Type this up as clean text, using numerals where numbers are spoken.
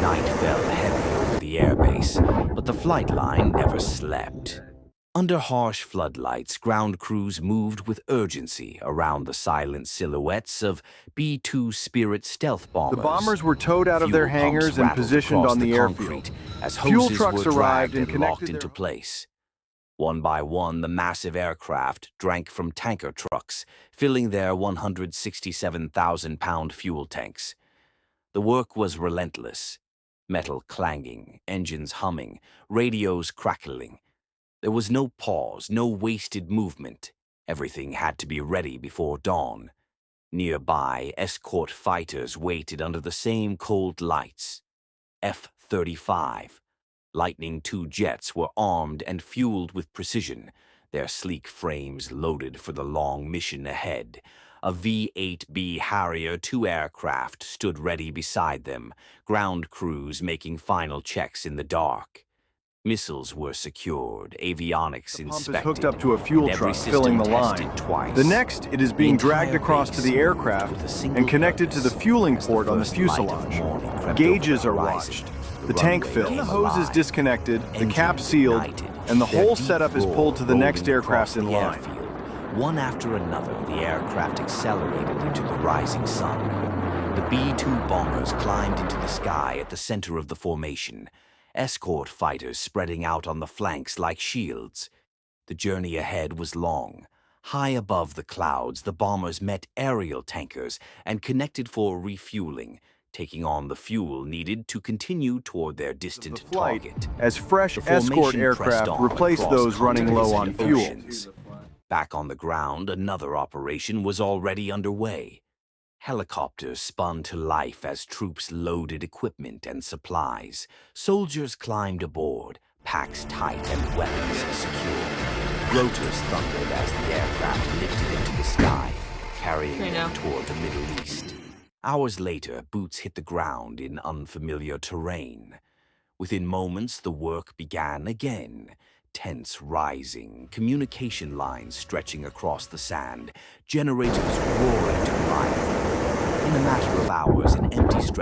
Night fell heavy over the airbase, but the flight line never slept. Under harsh floodlights, ground crews moved with urgency around the silent silhouettes of B-2 Spirit stealth bombers. The bombers were towed out of their Fuel hangars pumps and rattled positioned across on the concrete airfield. as Fuel hoses trucks were arrived dragged and locked connected into their... place. One by one, the massive aircraft drank from tanker trucks, filling their 167,000-pound fuel tanks. The work was relentless. Metal clanging, engines humming, radios crackling. There was no pause, no wasted movement. Everything had to be ready before dawn. Nearby, escort fighters waited under the same cold lights. F-35. Lightning II jets were armed and fueled with precision, their sleek frames loaded for the long mission ahead. A V-8B Harrier II aircraft stood ready beside them, ground crews making final checks in the dark. Missiles were secured, avionics inspected. The pump is hooked up to a fuel truck, filling the line. Twice. The next, it is being dragged across to the aircraft and connected to the fueling port on the fuselage. Gauges are watched. The tank filled, the hose is disconnected, the cap sealed, and the whole setup is pulled to the next aircraft in line. One after another, the aircraft accelerated into the rising sun. The B-2 bombers climbed into the sky at the center of the formation, escort fighters spreading out on the flanks like shields. The journey ahead was long. High above the clouds, the bombers met aerial tankers and connected for refueling, taking on the fuel needed to continue toward their distant target. As fresh escort aircraft replaced those running low on fuel. Back on the ground, another operation was already underway. Helicopters spun to life as troops loaded equipment and supplies. Soldiers climbed aboard, packs tight and weapons secured. Rotors thundered as the aircraft lifted into the sky, carrying them toward the Middle East. Hours later, boots hit the ground in unfamiliar terrain. Within moments, the work began again. Tents rising, communication lines stretching across the sand, generators roaring to life. In a matter of hours, an empty stretch